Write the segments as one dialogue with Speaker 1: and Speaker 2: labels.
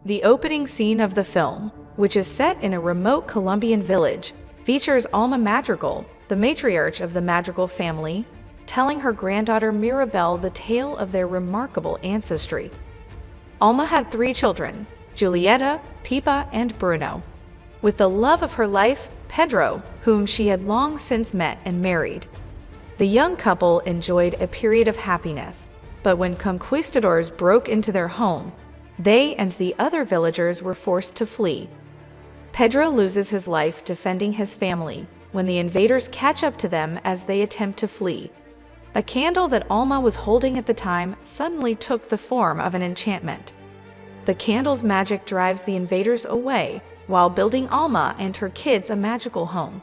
Speaker 1: The opening scene of the film, which is set in a remote Colombian village, features Alma Madrigal, the matriarch of the Madrigal family, telling her granddaughter Mirabel the tale of their remarkable ancestry. Alma had 3 children, Julieta, Pipa, and Bruno, with the love of her life, Pedro, whom she had long since met and married. The young couple enjoyed a period of happiness, but when conquistadors broke into their home, they and the other villagers were forced to flee. Pedro loses his life defending his family when the invaders catch up to them as they attempt to flee. A candle that Alma was holding at the time suddenly took the form of an enchantment. The candle's magic drives the invaders away while building Alma and her kids a magical home.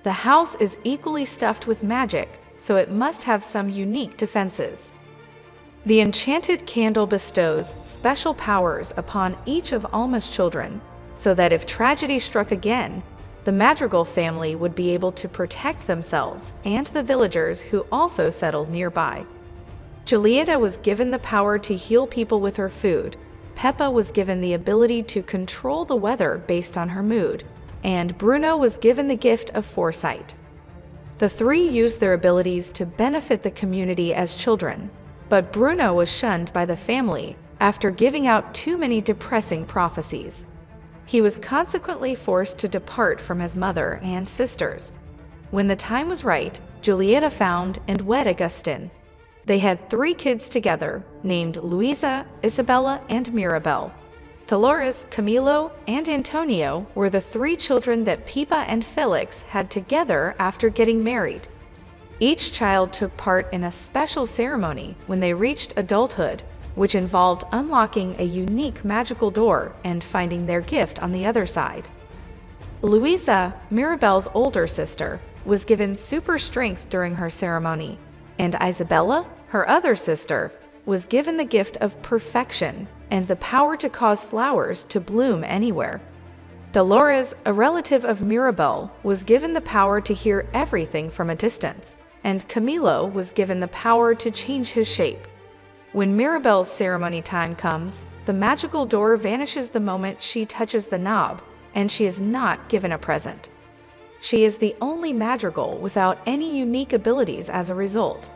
Speaker 1: The house is equally stuffed with magic, so it must have some unique defenses. The enchanted candle bestows special powers upon each of Alma's children, so that if tragedy struck again, the Madrigal family would be able to protect themselves and the villagers who also settled nearby. Julieta was given the power to heal people with her food, Peppa was given the ability to control the weather based on her mood, and Bruno was given the gift of foresight. The 3 used their abilities to benefit the community as children, but Bruno was shunned by the family after giving out too many depressing prophecies. He was consequently forced to depart from his mother and sisters. When the time was right, Julieta found and wed Agustin. They had 3 kids together, named Luisa, Isabella, and Mirabel. Dolores, Camilo, and Antonio were the 3 children that Pipa and Felix had together after getting married. Each child took part in a special ceremony when they reached adulthood, which involved unlocking a unique magical door and finding their gift on the other side. Luisa, Mirabel's older sister, was given super strength during her ceremony, and Isabella, her other sister, was given the gift of perfection and the power to cause flowers to bloom anywhere. Dolores, a relative of Mirabel, was given the power to hear everything from a distance, and Camilo was given the power to change his shape. When Mirabel's ceremony time comes, the magical door vanishes the moment she touches the knob, and she is not given a present. She is the only Madrigal without any unique abilities as a result.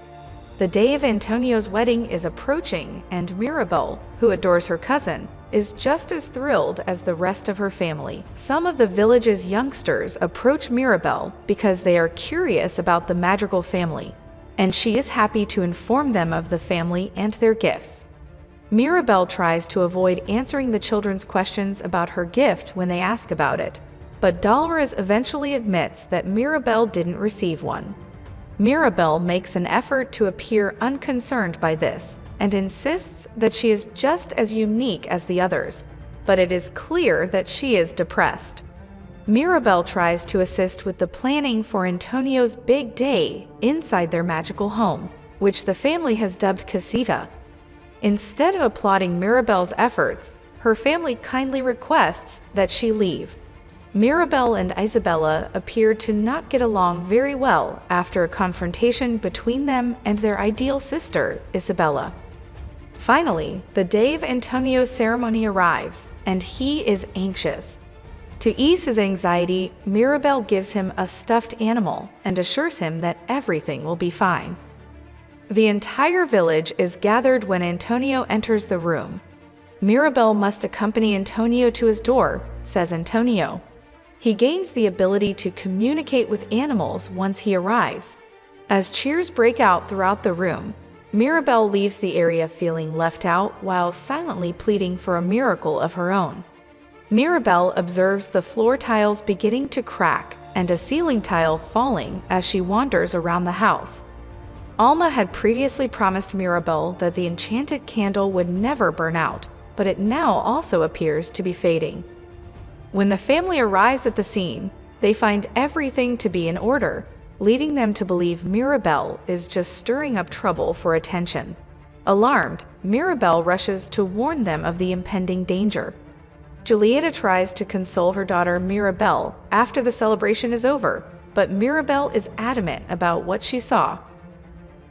Speaker 1: The day of Antonio's wedding is approaching, and Mirabel, who adores her cousin, is just as thrilled as the rest of her family. Some of the village's youngsters approach Mirabel because they are curious about the Madrigal family, and she is happy to inform them of the family and their gifts. Mirabel tries to avoid answering the children's questions about her gift when they ask about it, but Dolores eventually admits that Mirabel didn't receive one. Mirabel makes an effort to appear unconcerned by this and insists that she is just as unique as the others, but it is clear that she is depressed. Mirabel tries to assist with the planning for Antonio's big day inside their magical home, which the family has dubbed Casita. Instead of applauding Mirabel's efforts, her family kindly requests that she leave. Mirabel and Isabella appear to not get along very well after a confrontation between them and their ideal sister, Isabella. Finally, the day of Antonio's ceremony arrives, and he is anxious. To ease his anxiety, Mirabel gives him a stuffed animal and assures him that everything will be fine. The entire village is gathered when Antonio enters the room. Mirabel must accompany Antonio to his door, says Antonio. He gains the ability to communicate with animals once he arrives. As cheers break out throughout the room, Mirabel leaves the area feeling left out while silently pleading for a miracle of her own. Mirabel observes the floor tiles beginning to crack and a ceiling tile falling as she wanders around the house. Alma had previously promised Mirabel that the enchanted candle would never burn out, but it now also appears to be fading. When the family arrives at the scene, they find everything to be in order, leading them to believe Mirabel is just stirring up trouble for attention. Alarmed, Mirabel rushes to warn them of the impending danger. Julieta tries to console her daughter Mirabel after the celebration is over, but Mirabel is adamant about what she saw.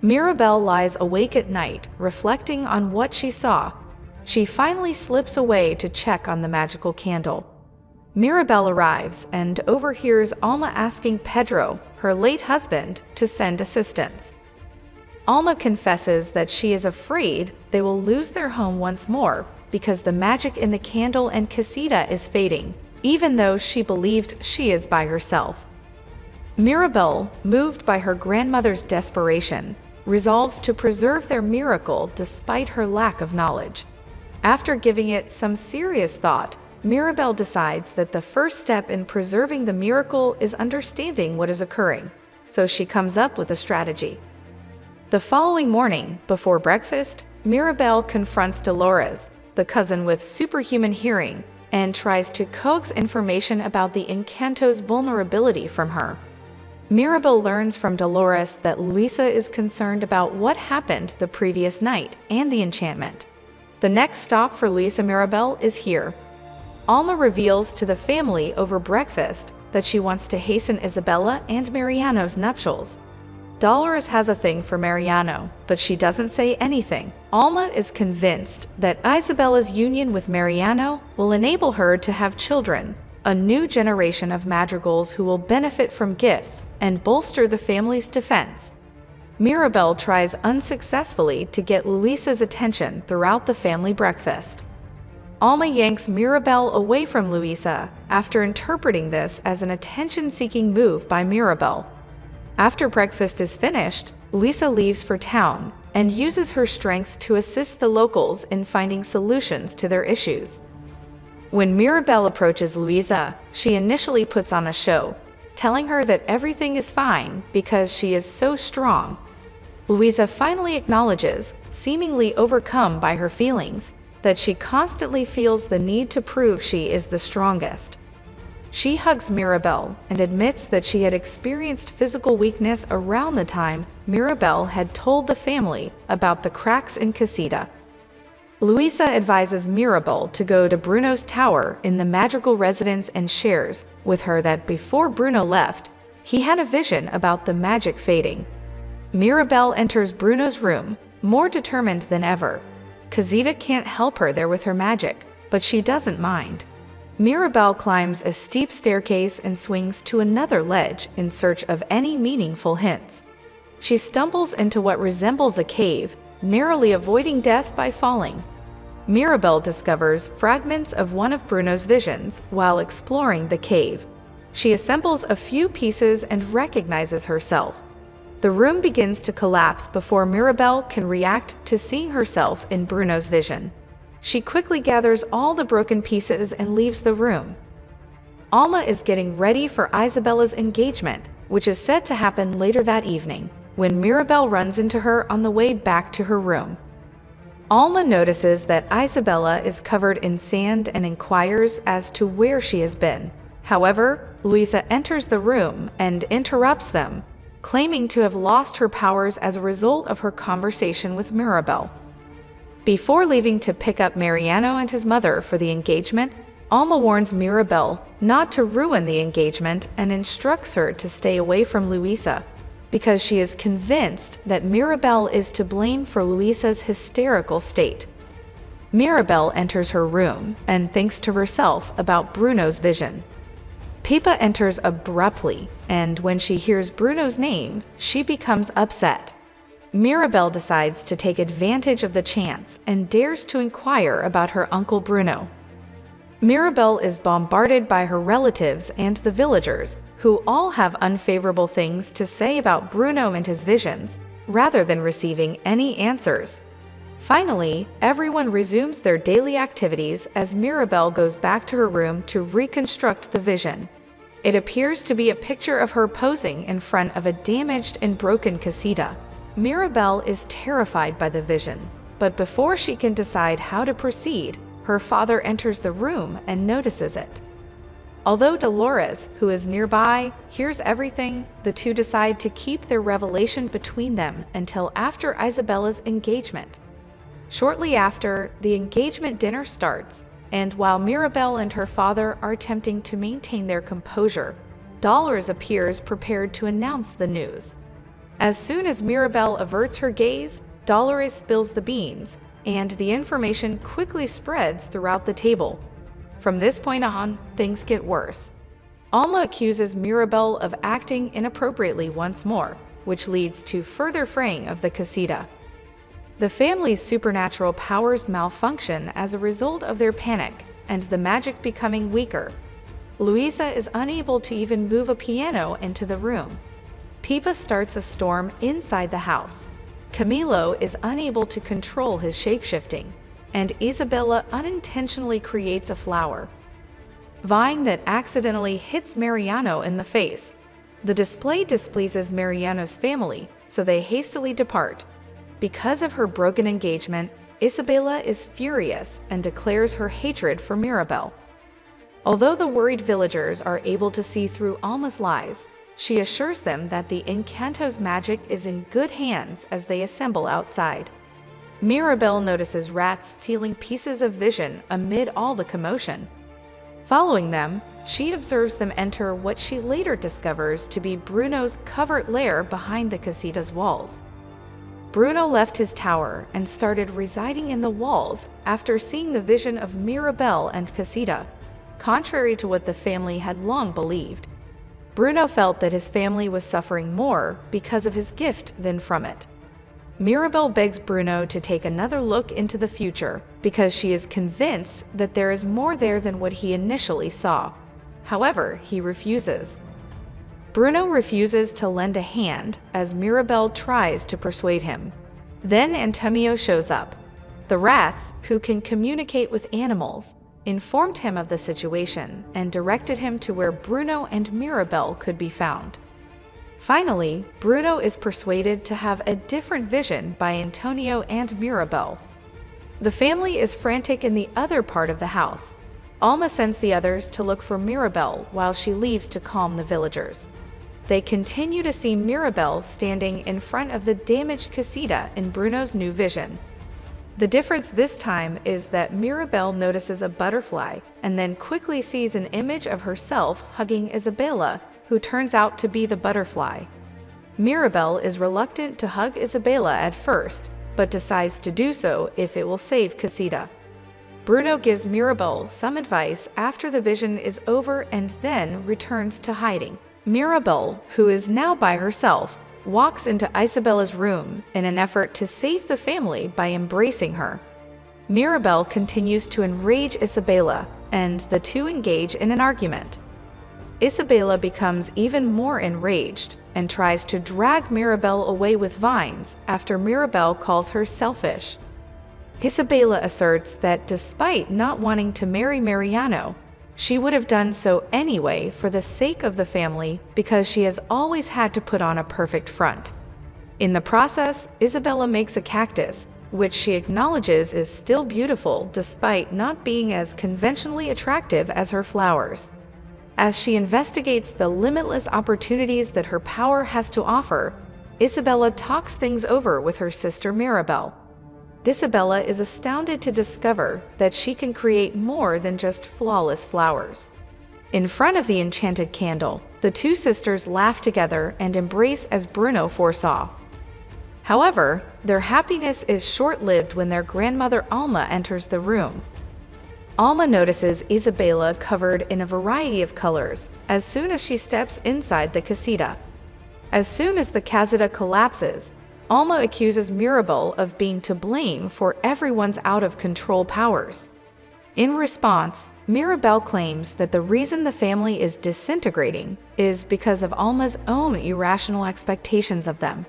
Speaker 1: Mirabel lies awake at night, reflecting on what she saw. she finally slips away to check on the magical candle. Mirabel arrives and overhears Alma asking Pedro, her late husband, to send assistance. Alma confesses that she is afraid they will lose their home once more because the magic in the candle and casita is fading, even though she believed she is by herself. Mirabel, moved by her grandmother's desperation, resolves to preserve their miracle despite her lack of knowledge. After giving it some serious thought, Mirabel decides that the first step in preserving the miracle is understanding what is occurring, so she comes up with a strategy. The following morning, before breakfast, Mirabel confronts Dolores, the cousin with superhuman hearing, and tries to coax information about the Encanto's vulnerability from her. Mirabel learns from Dolores that Luisa is concerned about what happened the previous night and the enchantment. The next stop for Luisa Mirabel is here. Alma reveals to the family over breakfast that she wants to hasten Isabella and Mariano's nuptials. Dolores has a thing for Mariano, but she doesn't say anything. Alma is convinced that Isabella's union with Mariano will enable her to have children, a new generation of madrigals who will benefit from gifts and bolster the family's defense. Mirabel tries unsuccessfully to get Luisa's attention throughout the family breakfast. Alma yanks Mirabel away from Luisa after interpreting this as an attention-seeking move by Mirabel. After breakfast is finished, Luisa leaves for town and uses her strength to assist the locals in finding solutions to their issues. When Mirabel approaches Luisa, she initially puts on a show, telling her that everything is fine because she is so strong. Luisa finally acknowledges, seemingly overcome by her feelings, that she constantly feels the need to prove she is the strongest. She hugs Mirabel and admits that she had experienced physical weakness around the time Mirabel had told the family about the cracks in Casita. Luisa advises Mirabel to go to Bruno's tower in the magical residence and shares with her that before Bruno left, he had a vision about the magic fading. Mirabel enters Bruno's room, more determined than ever. Casita can't help her there with her magic, but she doesn't mind. Mirabel climbs a steep staircase and swings to another ledge in search of any meaningful hints. She stumbles into what resembles a cave, narrowly avoiding death by falling. Mirabel discovers fragments of one of Bruno's visions while exploring the cave. She assembles a few pieces and recognizes herself. The room begins to collapse before Mirabel can react to seeing herself in Bruno's vision. She quickly gathers all the broken pieces and leaves the room. Alma is getting ready for Isabella's engagement, which is set to happen later that evening, when Mirabel runs into her on the way back to her room. Alma notices that Isabella is covered in sand and inquires as to where she has been. However, Luisa enters the room and interrupts them, claiming to have lost her powers as a result of her conversation with Mirabel. Before leaving to pick up Mariano and his mother for the engagement, Alma warns Mirabel not to ruin the engagement and instructs her to stay away from Luisa, because she is convinced that Mirabel is to blame for Luisa's hysterical state. Mirabel enters her room and thinks to herself about Bruno's vision. Pepa enters abruptly, and when she hears Bruno's name, she becomes upset. Mirabel decides to take advantage of the chance and dares to inquire about her uncle Bruno. Mirabel is bombarded by her relatives and the villagers, who all have unfavorable things to say about Bruno and his visions, rather than receiving any answers. Finally, everyone resumes their daily activities as Mirabel goes back to her room to reconstruct the vision. It appears to be a picture of her posing in front of a damaged and broken casita. Mirabel is terrified by the vision, but before she can decide how to proceed, her father enters the room and notices it. Although Dolores, who is nearby, hears everything, the two decide to keep their revelation between them until after Isabella's engagement. Shortly after, the engagement dinner starts, and while Mirabel and her father are attempting to maintain their composure, Dolores appears prepared to announce the news. As soon as Mirabel averts her gaze, Dolores spills the beans, and the information quickly spreads throughout the table. From this point on, things get worse. Alma accuses Mirabel of acting inappropriately once more, which leads to further fraying of the casita. The family's supernatural powers malfunction as a result of their panic, and the magic becoming weaker. Luisa is unable to even move a piano into the room. Pepa starts a storm inside the house. Camilo is unable to control his shapeshifting, and Isabella unintentionally creates a flower vine that accidentally hits Mariano in the face. The display displeases Mariano's family, so they hastily depart. Because of her broken engagement, Isabella is furious and declares her hatred for Mirabel. Although the worried villagers are able to see through Alma's lies, she assures them that the Encanto's magic is in good hands as they assemble outside. Mirabel notices rats stealing pieces of vision amid all the commotion. Following them, she observes them enter what she later discovers to be Bruno's covert lair behind the casita's walls. Bruno left his tower and started residing in the walls after seeing the vision of Mirabel and Casita, contrary to what the family had long believed. Bruno felt that his family was suffering more because of his gift than from it. Mirabel begs Bruno to take another look into the future because she is convinced that there is more there than what he initially saw. However, he refuses. Bruno refuses to lend a hand as Mirabel tries to persuade him. Then Antonio shows up. The rats, who can communicate with animals, informed him of the situation and directed him to where Bruno and Mirabel could be found. Finally, Bruno is persuaded to have a different vision by Antonio and Mirabel. The family is frantic in the other part of the house. Alma sends the others to look for Mirabel while she leaves to calm the villagers. They continue to see Mirabel standing in front of the damaged casita in Bruno's new vision. The difference this time is that Mirabel notices a butterfly and then quickly sees an image of herself hugging Isabella, who turns out to be the butterfly. Mirabel is reluctant to hug Isabella at first, but decides to do so if it will save Casita. Bruno gives Mirabel some advice after the vision is over and then returns to hiding. Mirabel, who is now by herself, walks into Isabella's room in an effort to save the family by embracing her. Mirabel continues to enrage Isabella, and the two engage in an argument. Isabella becomes even more enraged and tries to drag Mirabel away with vines after Mirabel calls her selfish. Isabella asserts that despite not wanting to marry Mariano, she would have done so anyway for the sake of the family because she has always had to put on a perfect front. In the process, Isabella makes a cactus, which she acknowledges is still beautiful despite not being as conventionally attractive as her flowers. As she investigates the limitless opportunities that her power has to offer, Isabella talks things over with her sister Mirabel. Isabella is astounded to discover that she can create more than just flawless flowers. In front of the enchanted candle, the two sisters laugh together and embrace as Bruno foresaw. However, their happiness is short-lived when their grandmother Alma enters the room. Alma notices Isabella covered in a variety of colors as soon as she steps inside the casita. As soon as the casita collapses, Alma accuses Mirabel of being to blame for everyone's out-of-control powers. In response, Mirabel claims that the reason the family is disintegrating is because of Alma's own irrational expectations of them.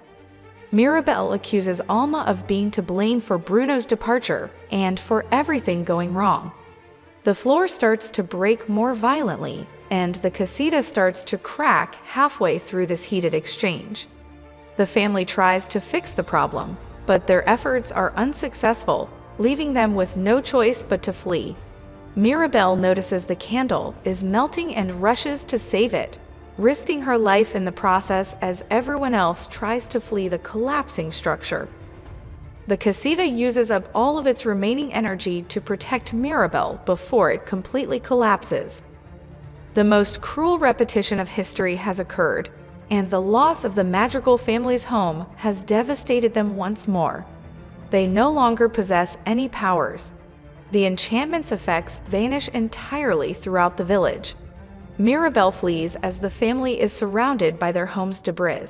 Speaker 1: Mirabel accuses Alma of being to blame for Bruno's departure and for everything going wrong. The floor starts to break more violently, and the casita starts to crack halfway through this heated exchange. The family tries to fix the problem, but their efforts are unsuccessful, leaving them with no choice but to flee. Mirabel notices the candle is melting and rushes to save it, risking her life in the process as everyone else tries to flee the collapsing structure. The casita uses up all of its remaining energy to protect Mirabel before it completely collapses. The most cruel repetition of history has occurred, and the loss of the Madrigal family's home has devastated them once more. They no longer possess any powers. The enchantment's effects vanish entirely throughout the village. Mirabelle flees as the family is surrounded by their home's debris.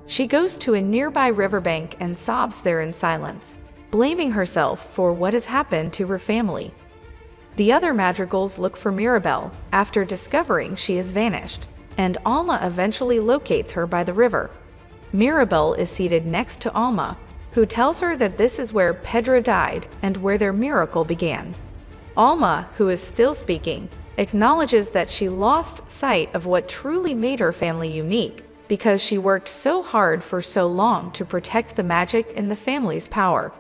Speaker 1: She goes to a nearby riverbank and sobs there in silence, blaming herself for what has happened to her family. The other madrigals look for Mirabelle after discovering she has vanished, and Alma eventually locates her by the river. Mirabelle is seated next to Alma, who tells her that this is where Pedro died and where their miracle began. Alma, who is still speaking, acknowledges that she lost sight of what truly made her family unique because she worked so hard for so long to protect the magic in the family's power.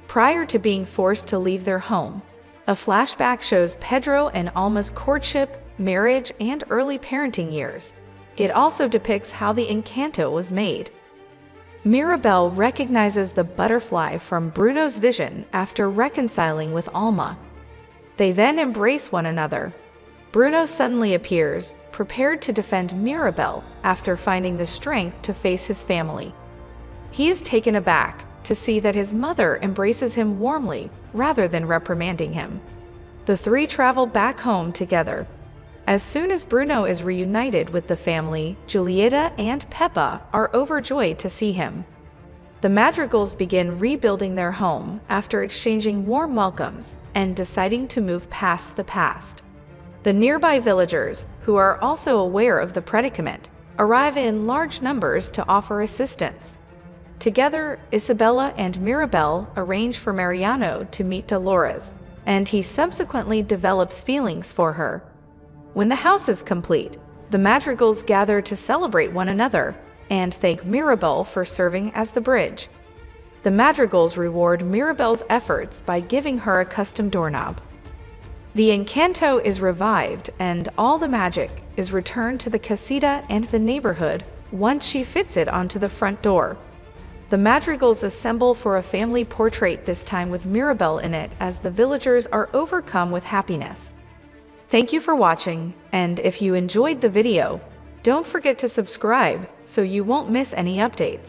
Speaker 1: Prior to being forced to leave their home, a flashback shows Pedro and Alma's courtship, marriage, and early parenting years. It also depicts how the Encanto was made. Mirabelle recognizes the butterfly from Bruno's vision after reconciling with Alma. They then embrace one another. Bruno suddenly appears, prepared to defend Mirabelle after finding the strength to face his family. He is taken aback to see that his mother embraces him warmly rather than reprimanding him. The three travel back home together. As soon as Bruno is reunited with the family, Julieta and Peppa are overjoyed to see him. The madrigals begin rebuilding their home after exchanging warm welcomes and deciding to move past the past. The nearby villagers, who are also aware of the predicament, arrive in large numbers to offer assistance. Together, Isabella and Mirabelle arrange for Mariano to meet Dolores, and he subsequently develops feelings for her. When the house is complete, the madrigals gather to celebrate one another and thank Mirabelle for serving as the bridge. The madrigals reward Mirabelle's efforts by giving her a custom doorknob. The Encanto is revived and all the magic is returned to the casita and the neighborhood once she fits it onto the front door. The madrigals assemble for a family portrait, this time with Mirabelle in it, as the villagers are overcome with happiness. Thank you for watching, and if you enjoyed the video, don't forget to subscribe so you won't miss any updates.